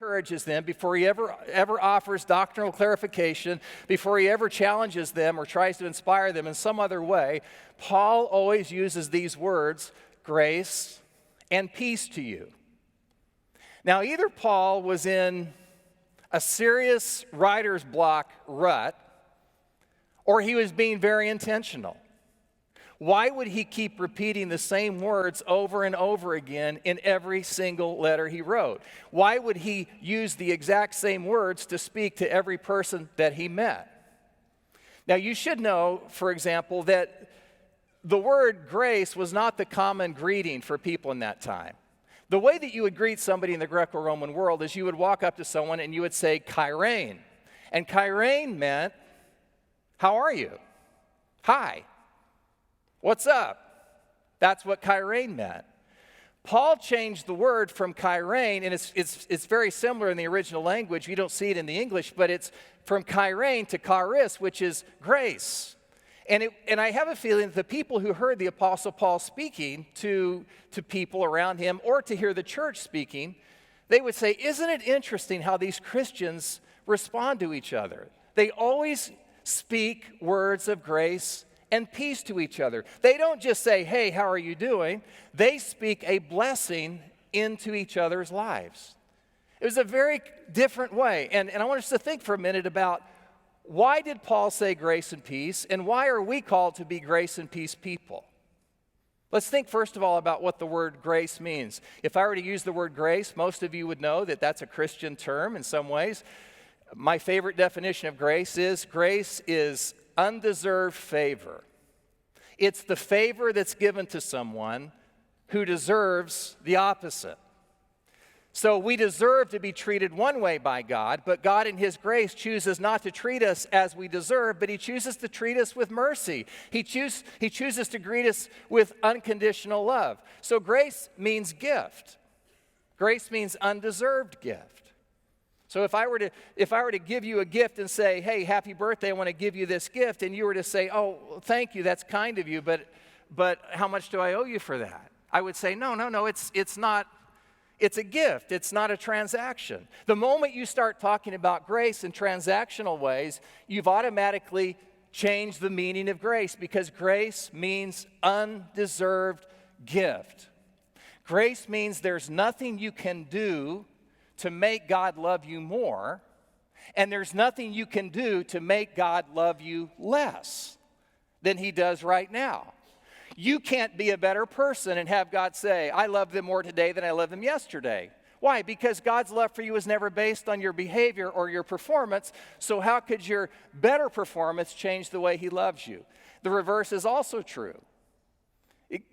encourages them, before he ever offers doctrinal clarification, before he ever challenges them or tries to inspire them in some other way, Paul always uses these words, grace and peace to you. Now, either Paul was in a serious writer's block rut, or he was being very intentional. Why would he keep repeating the same words over and over again in every single letter he wrote? Why would he use the exact same words to speak to every person that he met? Now, you should know, for example, that the word grace was not the common greeting for people in that time. The way that you would greet somebody in the Greco-Roman world is you would walk up to someone and you would say, Kairein. And Kairein meant, how are you? Hi. What's up? That's what Kairein meant. Paul changed the word from Kairein, and it's very similar in the original language. You don't see it in the English, but it's from Kairein to charis, which is grace. And I have a feeling that the people who heard the Apostle Paul speaking to people around him, or to hear the church speaking, they would say, isn't it interesting how these Christians respond to each other? They always speak words of grace and peace to each other. They don't just say, hey, how are you doing? They speak a blessing into each other's lives. It was a very different way. And I want us to think for a minute about, why did Paul say grace and peace, and why are we called to be grace and peace people? Let's think first of all about what the word grace means. If I were to use the word grace, most of you would know that that's a Christian term in some ways. My favorite definition of grace is undeserved favor. It's the favor that's given to someone who deserves the opposite. So we deserve to be treated one way by God, but God in His grace chooses not to treat us as we deserve, but He chooses to treat us with mercy. He chooses to greet us with unconditional love. So grace means gift. Grace means undeserved gift. So if I were to give you a gift and say, hey, happy birthday, I want to give you this gift, and you were to say, oh, thank you, that's kind of you, but how much do I owe you for that? I would say, no, it's not. It's a gift. It's not a transaction. The moment you start talking about grace in transactional ways, you've automatically changed the meaning of grace, because grace means undeserved gift. Grace means there's nothing you can do to make God love you more, and there's nothing you can do to make God love you less than He does right now. You can't be a better person and have God say, I love them more today than I loved them yesterday. Why? Because God's love for you is never based on your behavior or your performance, so how could your better performance change the way He loves you? The reverse is also true.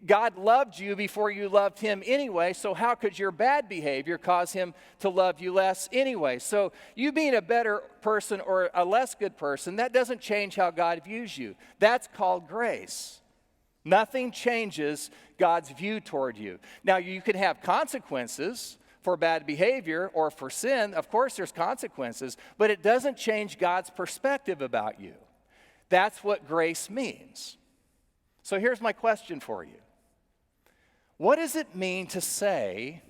God loved you before you loved Him anyway, so how could your bad behavior cause Him to love you less anyway? So you being a better person or a less good person, that doesn't change how God views you. That's called grace. Nothing changes God's view toward you. Now, you can have consequences for bad behavior or for sin. Of course, there's consequences, but it doesn't change God's perspective about you. That's what grace means. So here's my question for you. What does it mean to say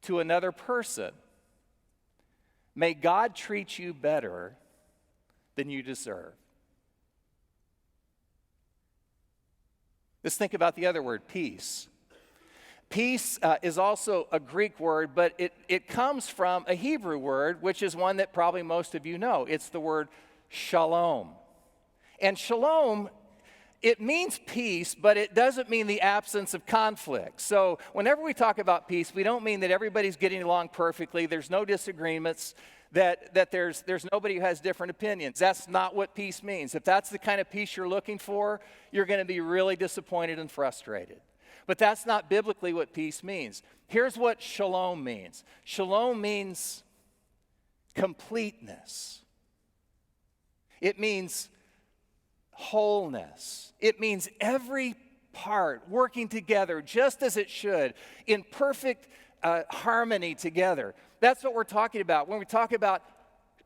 to another person, may God treat you better than you deserve? Let's think about the other word, peace. Peace is also a Greek word, but it comes from a Hebrew word, which is one that probably most of you know. It's the word shalom. And shalom, it means peace, but it doesn't mean the absence of conflict. So whenever we talk about peace, we don't mean that everybody's getting along perfectly, there's no disagreements, that there's nobody who has different opinions. That's not what peace means. If that's the kind of peace you're looking for, you're going to be really disappointed and frustrated. But that's not biblically what peace means. Here's what shalom means. Shalom means completeness. It means wholeness. It means every part working together just as it should, in perfect harmony together. That's what we're talking about. When we talk about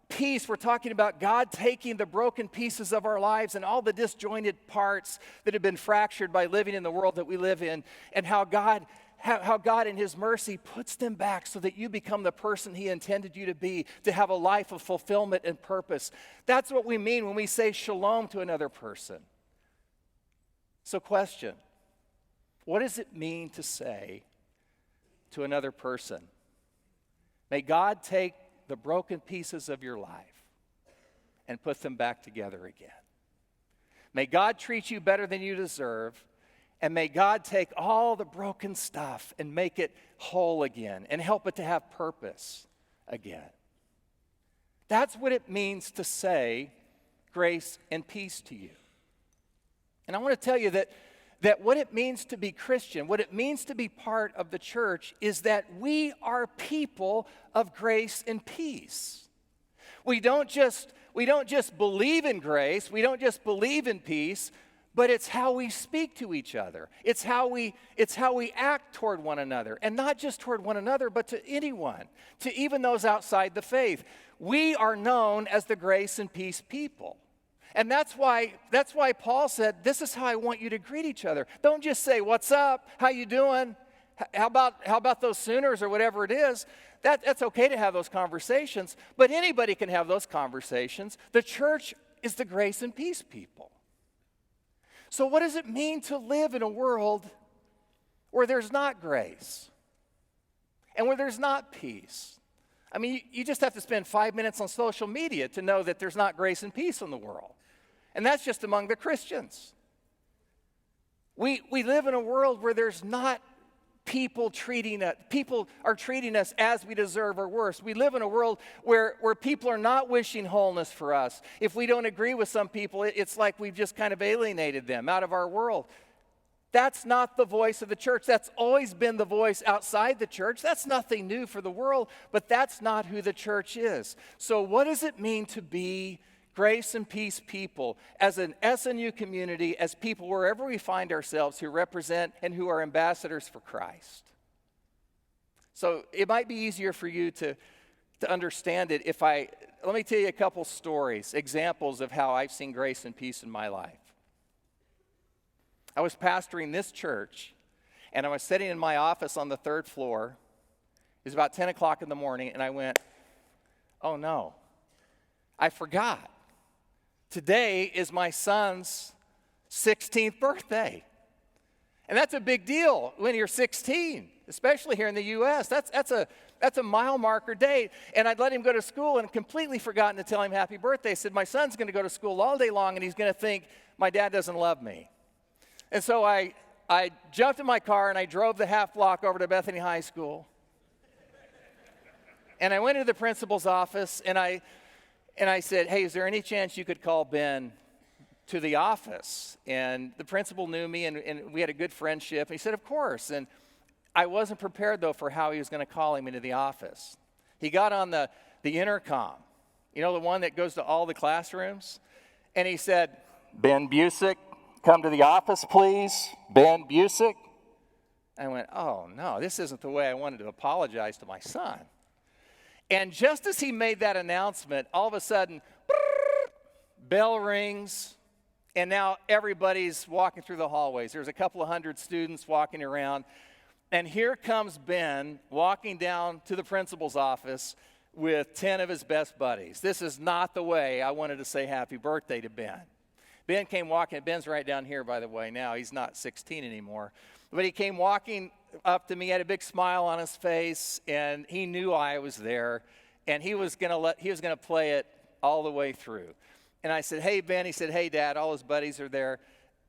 peace, we're talking about God taking the broken pieces of our lives and all the disjointed parts that have been fractured by living in the world that we live in, and how God how God in his mercy puts them back so that you become the person he intended you to be, to have a life of fulfillment and purpose. That's what we mean when we say shalom to another person. So question, what does it mean to say to another person, may God take the broken pieces of your life and put them back together again. May God treat you better than you deserve, and may God take all the broken stuff and make it whole again and help it to have purpose again. That's what it means to say grace and peace to you. And I want to tell you that what it means to be Christian, what it means to be part of the church, is that we are people of grace and peace. We don't just believe in grace, we don't just believe in peace, but it's how we speak to each other. It's how we act toward one another, and not just toward one another, but to anyone, to even those outside the faith. We are known as the grace and peace people. And that's why Paul said, this is how I want you to greet each other. Don't just say, what's up? How you doing? How about those Sooners or whatever it is? That's okay to have those conversations, but anybody can have those conversations. The church is the grace and peace people. So what does it mean to live in a world where there's not grace and where there's not peace? I mean, you just have to spend 5 minutes on social media to know that there's not grace and peace in the world. And that's just among the Christians. We live in a world where there's not people are treating us as we deserve or worse. We live in a world where people are not wishing wholeness for us. If we don't agree with some people, it's like we've just kind of alienated them out of our world. That's not the voice of the church. That's always been the voice outside the church. That's nothing new for the world, but that's not who the church is. So what does it mean to be grace and peace people, as an SNU community, as people wherever we find ourselves who represent and who are ambassadors for Christ? So it might be easier for you to understand it let me tell you a couple stories, examples of how I've seen grace and peace in my life. I was pastoring this church, and I was sitting in my office on the 3rd floor. It was about 10 o'clock in the morning, and I went, oh no, I forgot. Today is my son's 16th birthday. And that's a big deal when you're 16, especially here in the U.S. That's a mile marker date. And I'd let him go to school and completely forgotten to tell him happy birthday. I said, my son's going to go to school all day long, and he's going to think my dad doesn't love me. And so I jumped in my car, and I drove the half block over to Bethany High School. And I went to the principal's office, and I said, hey, is there any chance you could call Ben to the office? And the principal knew me, and we had a good friendship. And he said, of course. And I wasn't prepared, though, for how he was going to call him into the office. He got on the intercom, you know, the one that goes to all the classrooms. And he said, Ben Busick, come to the office, please. Ben Busick. I went, oh, no, this isn't the way I wanted to apologize to my son. And just as he made that announcement, all of a sudden, bell rings, and now everybody's walking through the hallways. There's a couple of hundred students walking around, and here comes Ben walking down to the principal's office with 10 of his best buddies. This is not the way I wanted to say happy birthday to Ben. Ben came walking, Ben's right down here, by the way, now. He's not 16 anymore. But he came walking up to me, had a big smile on his face, and he knew I was there, and he was going to play it all the way through. And I said, hey, Ben. He said, hey, Dad. All his buddies are there.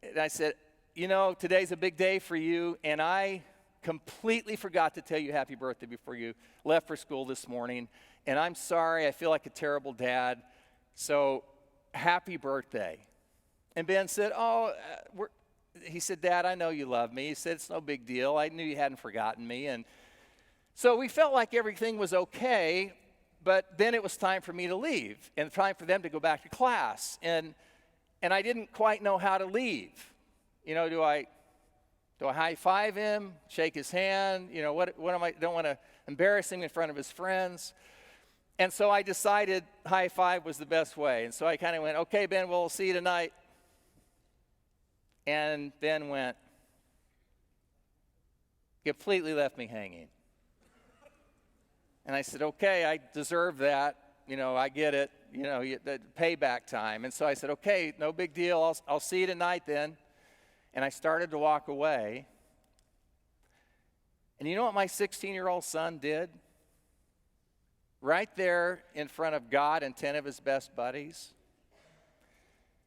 And I said, you know, today's a big day for you, and I completely forgot to tell you happy birthday before you left for school this morning, and I'm sorry. I feel like a terrible dad, so happy birthday. And Ben said, he said, Dad, I know you love me. He said, it's no big deal. I knew you hadn't forgotten me. And so we felt like everything was okay, but then it was time for me to leave and time for them to go back to class. And I didn't quite know how to leave. You know, do I high-five him, shake his hand? You know, what am I? Don't want to embarrass him in front of his friends. And so I decided high-five was the best way. And so I kind of went, okay, Ben, we'll see you tonight. And Ben went, completely left me hanging. And I said, okay, I deserve that. I get it. The payback time. And so I said, okay, no big deal. I'll see you tonight then. And I started to walk away. And you know what my 16-year-old son did? Right there in front of God and 10 of his best buddies,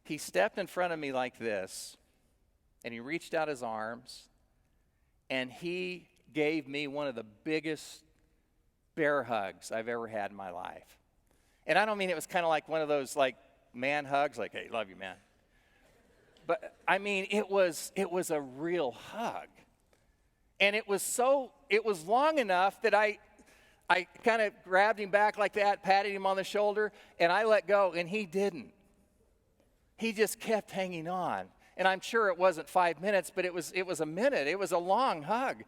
he stepped in front of me like this, and he reached out his arms, and he gave me one of the biggest bear hugs I've ever had in my life. And I don't mean it was kind of like one of those like man hugs, like, hey, love you, man. But I mean, it was a real hug. And it was long enough that I kind of grabbed him back like that, patted him on the shoulder, and I let go, and he didn't. He just kept hanging on. And I'm sure it wasn't 5 minutes, but it was a minute. It was a long hug.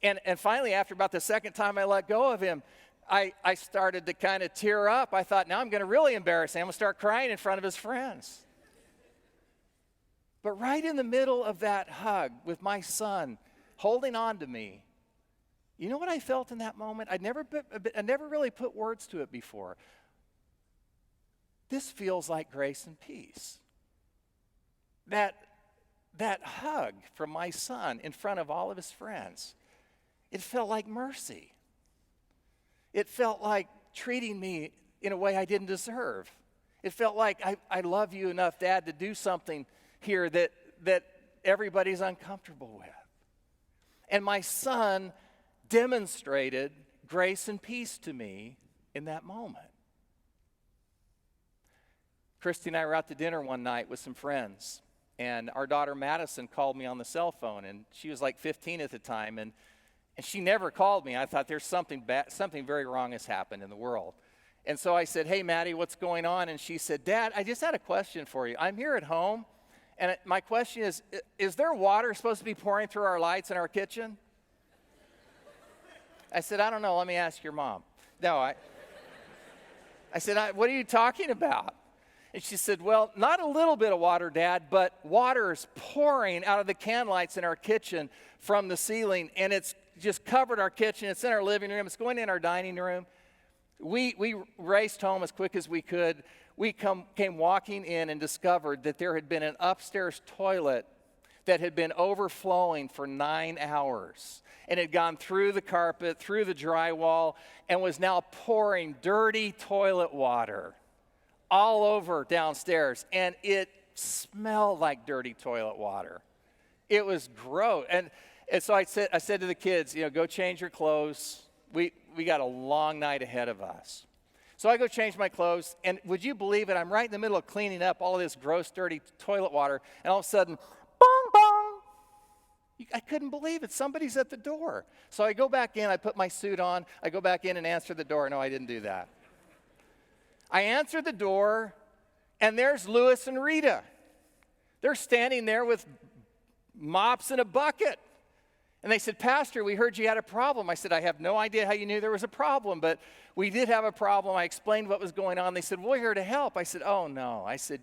And finally, after about the second time I let go of him, I started to kind of tear up. I thought, now I'm going to really embarrass him. I'm going to start crying in front of his friends. But right in the middle of that hug with my son holding on to me, you know what I felt in that moment? I never really put words to it before. This feels like grace and peace. That hug from my son in front of all of his friends, it felt like mercy. It felt like treating me in a way I didn't deserve. It felt like I love you enough, Dad, to do something here that everybody's uncomfortable with. And my son demonstrated grace and peace to me in that moment. Christy and I were out to dinner one night with some friends, and our daughter Madison called me on the cell phone, and she was like 15 at the time, and she never called me. I thought there's something very wrong has happened in the world. And so I said, hey, Maddie, what's going on? And she said, Dad, I just had a question for you. I'm here at home, and my question is there water supposed to be pouring through our lights in our kitchen? I said, I don't know. Let me ask your mom. No, I said, what are you talking about? And she said, well, not a little bit of water, Dad, but water is pouring out of the can lights in our kitchen from the ceiling, and it's just covered our kitchen. It's in our living room. It's going in our dining room. We raced home as quick as we could. We came walking in and discovered that there had been an upstairs toilet that had been overflowing for 9 hours and had gone through the carpet, through the drywall, and was now pouring dirty toilet water all over downstairs. And it smelled like dirty toilet water. It was gross. And so I said to the kids, go change your clothes. We got a long night ahead of us. So I go change my clothes, and would you believe it? I'm right in the middle of cleaning up all of this gross, dirty toilet water, and all of a sudden, bong, bong. I couldn't believe it. Somebody's at the door. So I go back in. I put my suit on. I go back in and answer the door. No, I didn't do that. I answered the door, and there's Louis and Rita. They're standing there with mops and a bucket. And they said, Pastor, we heard you had a problem. I said, I have no idea how you knew there was a problem, but we did have a problem. I explained what was going on. They said, we're here to help. I said, oh, no. I said,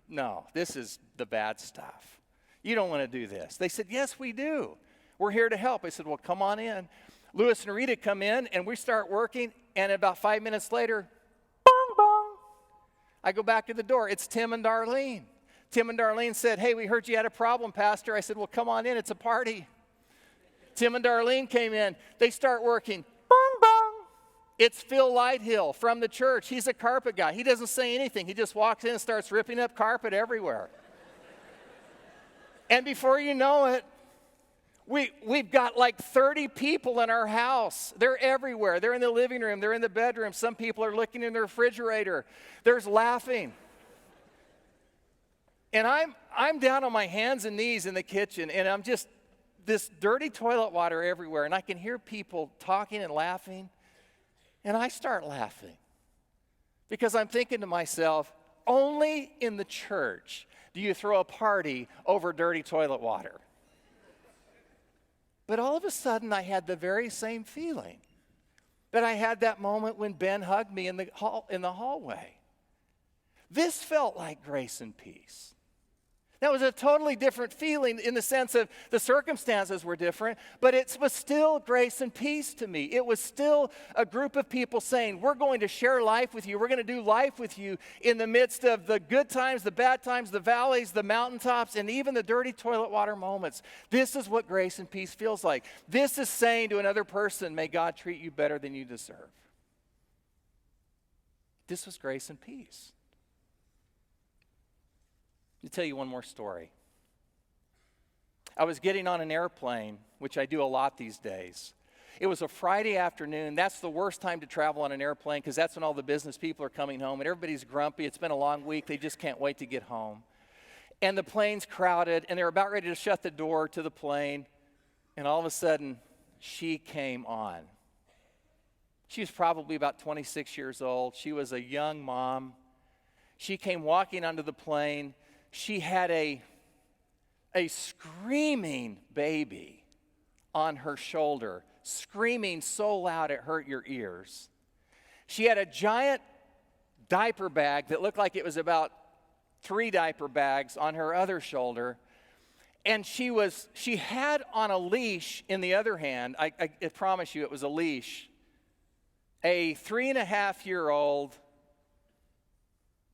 no, this is the bad stuff. You don't want to do this. They said, yes, we do. We're here to help. I said, well, come on in. Louis and Rita come in, and we start working, and about 5 minutes later, bong, bong. I go back to the door. It's Tim and Darlene. Tim and Darlene said, hey, we heard you had a problem, Pastor. I said, well, come on in. It's a party. Tim and Darlene came in. They start working. Bong, bong. It's Phil Lighthill from the church. He's a carpet guy. He doesn't say anything. He just walks in and starts ripping up carpet everywhere. And before you know it, we've got like 30 people in our house. They're everywhere. They're in the living room. They're in the bedroom. Some people are looking in the refrigerator. There's laughing. And I'm down on my hands and knees in the kitchen, and I'm just this dirty toilet water everywhere, and I can hear people talking and laughing, and I start laughing because I'm thinking to myself, only in the church do you throw a party over dirty toilet water. But all of a sudden, I had the very same feeling that I had that moment when Ben hugged me in the hallway. This felt like grace and peace. That was a totally different feeling in the sense of the circumstances were different, but it was still grace and peace to me. It was still a group of people saying, we're going to share life with you. We're going to do life with you in the midst of the good times, the bad times, the valleys, the mountaintops, and even the dirty toilet water moments. This is what grace and peace feels like. This is saying to another person, may God treat you better than you deserve. This was grace and peace. Let me tell you one more story. I was getting on an airplane, which I do a lot these days. It was a Friday afternoon. That's the worst time to travel on an airplane because that's when all the business people are coming home and everybody's grumpy. It's been a long week. They just can't wait to get home. And the plane's crowded and they're about ready to shut the door to the plane. And all of a sudden, she came on. She was probably about 26 years old. She was a young mom. She came walking onto the plane. She had a screaming baby on her shoulder, screaming so loud it hurt your ears. She had a giant diaper bag that looked like it was about 3 diaper bags on her other shoulder. And she had on a leash in the other hand, I promise you it was a leash, a 3.5-year-old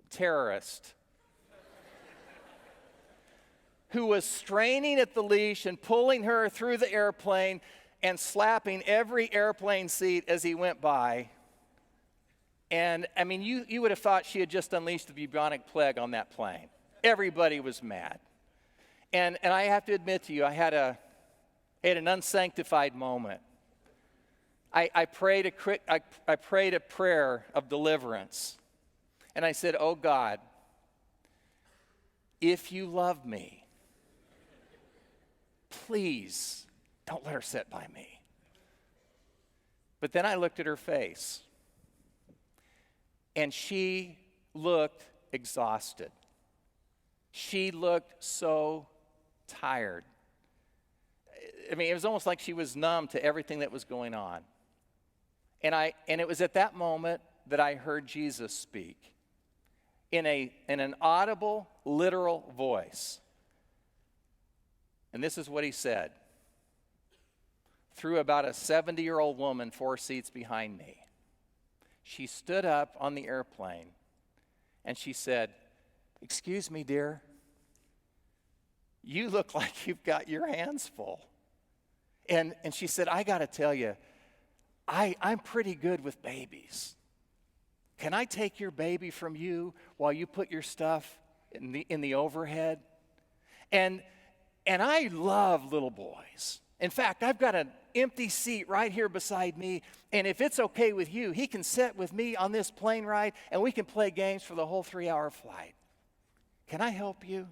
terrorist who was straining at the leash and pulling her through the airplane and slapping every airplane seat as he went by. And, I mean, you would have thought she had just unleashed the bubonic plague on that plane. Everybody was mad. And I have to admit to you, I had an unsanctified moment. I prayed a prayer of deliverance. And I said, oh God, if you love me, please don't let her sit by me. But then I looked at her face, and she looked exhausted. She looked so tired. I mean, it was almost like she was numb to everything that was going on. And it was at that moment that I heard Jesus speak in an audible, literal voice. And this is what he said. Through about a 70-year-old woman 4 seats behind me. She stood up on the airplane and she said, excuse me, dear, you look like you've got your hands full. And she said, I got to tell you, I'm pretty good with babies. Can I take your baby from you while you put your stuff in the overhead? And I love little boys. In fact, I've got an empty seat right here beside me, and if it's okay with you, he can sit with me on this plane ride, and we can play games for the whole 3-hour flight. Can I help you?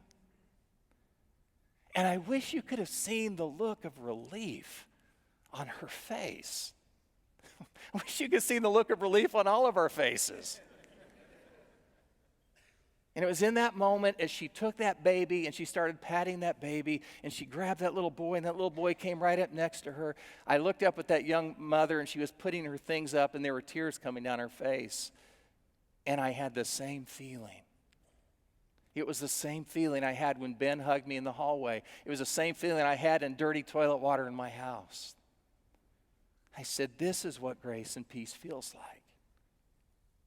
And I wish you could have seen the look of relief on her face. I wish you could have seen the look of relief on all of our faces. And it was in that moment as she took that baby and she started patting that baby and she grabbed that little boy and that little boy came right up next to her. I looked up at that young mother and she was putting her things up and there were tears coming down her face. And I had the same feeling. It was the same feeling I had when Ben hugged me in the hallway. It was the same feeling I had in dirty toilet water in my house. I said, this is what grace and peace feels like.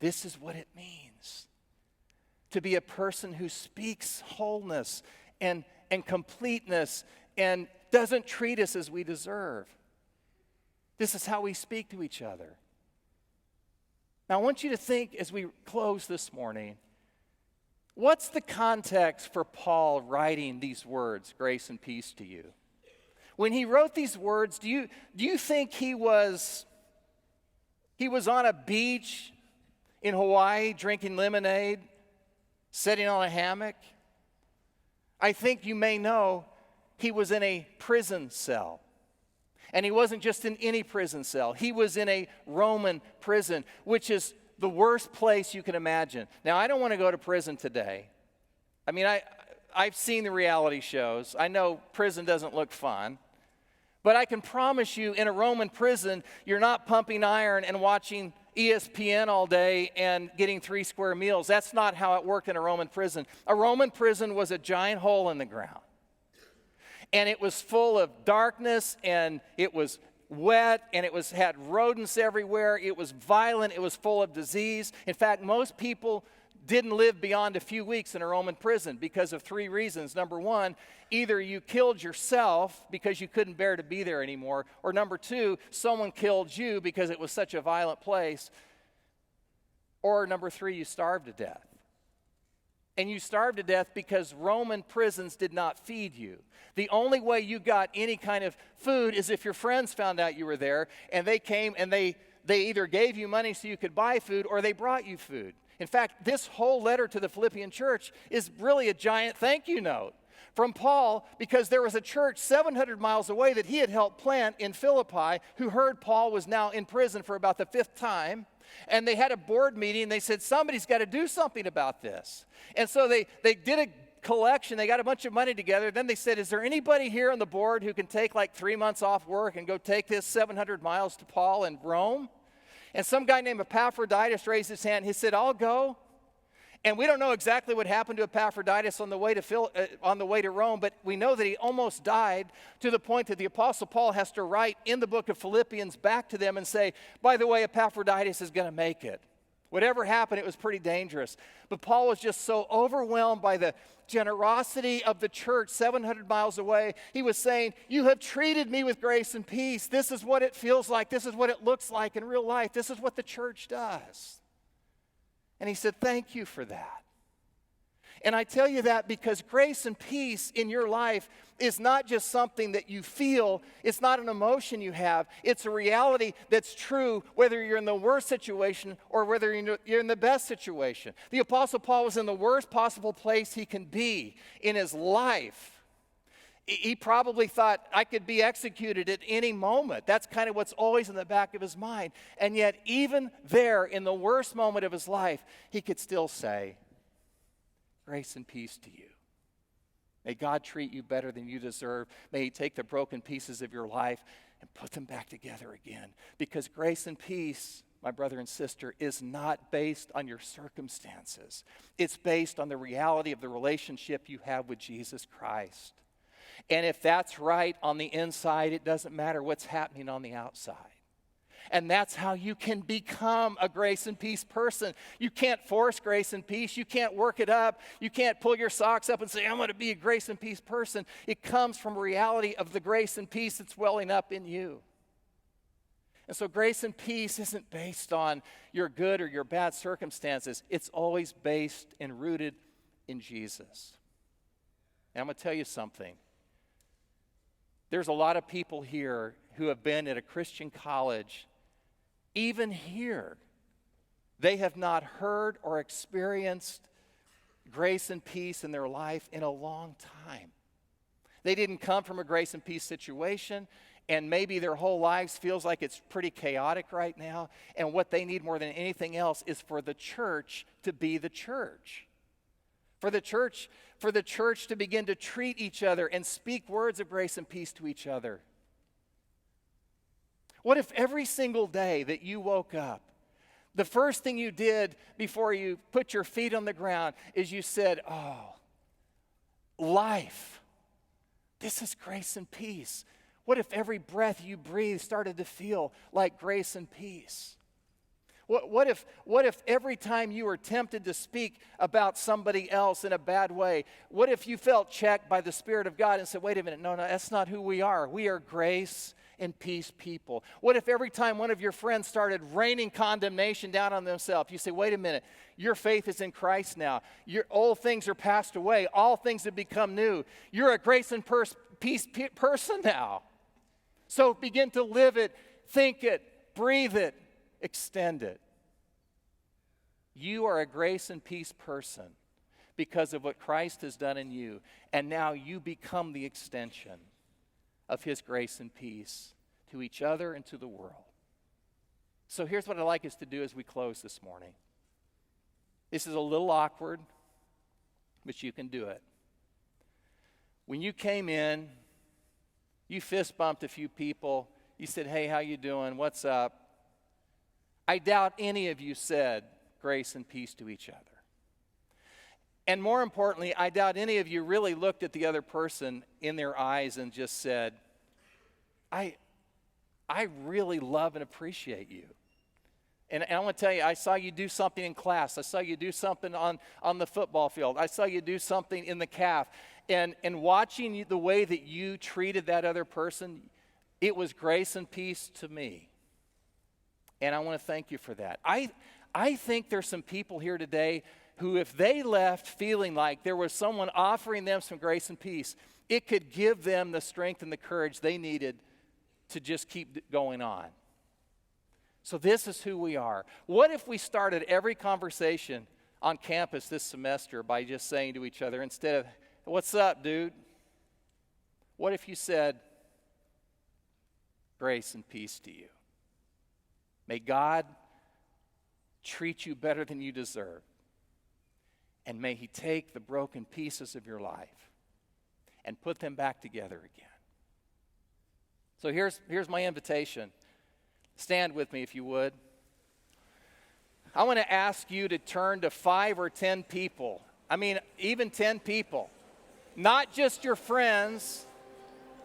This is what it means to be a person who speaks wholeness and completeness and doesn't treat us as we deserve. This is how we speak to each other. Now, I want you to think as we close this morning, what's the context for Paul writing these words, grace and peace to you? When he wrote these words, do you think he was on a beach in Hawaii drinking lemonade, sitting on a hammock? I think you may know he was in a prison cell. And he wasn't just in any prison cell. He was in a Roman prison, which is the worst place you can imagine. Now, I don't want to go to prison today. I mean, I've seen the reality shows. I know prison doesn't look fun. But I can promise you, in a Roman prison, you're not pumping iron and watching ESPN all day and getting 3 square meals. That's not how it worked in a Roman prison. A Roman prison was a giant hole in the ground. And it was full of darkness, and it was wet, and it had rodents everywhere. It was violent. It was full of disease. In fact, most people didn't live beyond a few weeks in a Roman prison because of 3 reasons. Number 1, either you killed yourself because you couldn't bear to be there anymore, or number 2, someone killed you because it was such a violent place, or number 3, you starved to death. And you starved to death because Roman prisons did not feed you. The only way you got any kind of food is if your friends found out you were there, and they came and they either gave you money so you could buy food, or they brought you food. In fact, this whole letter to the Philippian church is really a giant thank you note from Paul, because there was a church 700 miles away that he had helped plant in Philippi who heard Paul was now in prison for about the 5th time. And they had a board meeting, and they said, somebody's got to do something about this. And so they did a collection. They got a bunch of money together. Then they said, is there anybody here on the board who can take like 3 months off work and go take this 700 miles to Paul in Rome? And some guy named Epaphroditus raised his hand. He said, I'll go. And we don't know exactly what happened to Epaphroditus on the way to Rome, but we know that he almost died, to the point that the Apostle Paul has to write in the book of Philippians back to them and say, by the way, Epaphroditus is going to make it. Whatever happened, it was pretty dangerous. But Paul was just so overwhelmed by the generosity of the church 700 miles away. He was saying, you have treated me with grace and peace. This is what it feels like. This is what it looks like in real life. This is what the church does. And he said, thank you for that. And I tell you that because grace and peace in your life is not just something that you feel. It's not an emotion you have. It's a reality that's true whether you're in the worst situation or whether you're in the best situation. The Apostle Paul was in the worst possible place he can be in his life. He probably thought, I could be executed at any moment. That's kind of what's always in the back of his mind. And yet, even there, in the worst moment of his life, he could still say, grace and peace to you. May God treat you better than you deserve. May He take the broken pieces of your life and put them back together again. Because grace and peace, my brother and sister, is not based on your circumstances. It's based on the reality of the relationship you have with Jesus Christ. And if that's right on the inside, it doesn't matter what's happening on the outside. And that's how you can become a grace and peace person. You can't force grace and peace. You can't work it up. You can't pull your socks up and say, I'm going to be a grace and peace person. It comes from reality of the grace and peace that's welling up in you. And so grace and peace isn't based on your good or your bad circumstances. It's always based and rooted in Jesus. And I'm going to tell you something. There's a lot of people here who have been at a Christian college. Even here, they have not heard or experienced grace and peace in their life in a long time. They didn't come from a grace and peace situation, and maybe their whole lives feels like it's pretty chaotic right now, and what they need more than anything else is for the church to be the church. For the church to begin to treat each other and speak words of grace and peace to each other. What if every single day that you woke up, the first thing you did before you put your feet on the ground is you said, oh, life, this is grace and peace. What if every breath you breathe started to feel like grace and peace? What if every time you were tempted to speak about somebody else in a bad way, what if you felt checked by the Spirit of God and said, wait a minute, no, that's not who we are. We are grace and peace people. What if every time one of your friends started raining condemnation down on themselves, you say, wait a minute, your faith is in Christ now. Your old things are passed away. All things have become new. You're a grace and peace person now. So begin to live it, think it, breathe it, extend it. You are a grace and peace person because of what Christ has done in you, and now you become the extension of His grace and peace to each other and to the world. So here's what I'd like us to do as we close this morning. This is a little awkward, but you can do it. When you came in, you fist bumped a few people. You said, hey, how you doing? What's up? I doubt any of you said grace and peace to each other. And more importantly, I doubt any of you really looked at the other person in their eyes and just said, I really love and appreciate you. And I want to tell you, I saw you do something in class. I saw you do something on the football field. I saw you do something in the calf. And watching you, the way that you treated that other person, it was grace and peace to me. And I want to thank you for that. I think there's some people here today who, if they left feeling like there was someone offering them some grace and peace, it could give them the strength and the courage they needed to just keep going on. So this is who we are. What if we started every conversation on campus this semester by just saying to each other, instead of, "What's up, dude?" What if you said, "Grace and peace to you. May God treat you better than you deserve. And may He take the broken pieces of your life and put them back together again." So here's my invitation. Stand with me if you would. I want to ask you to turn to 5 or 10 people. I mean, even 10 people. Not just your friends.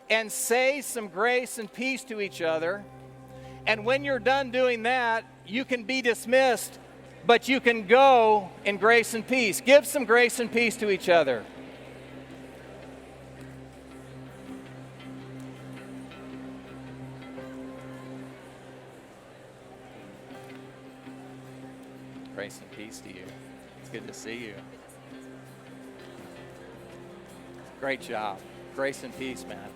And say some grace and peace to each other. And when you're done doing that, you can be dismissed, but you can go in grace and peace. Give some grace and peace to each other. Grace and peace to you. It's good to see you. Great job. Grace and peace, man.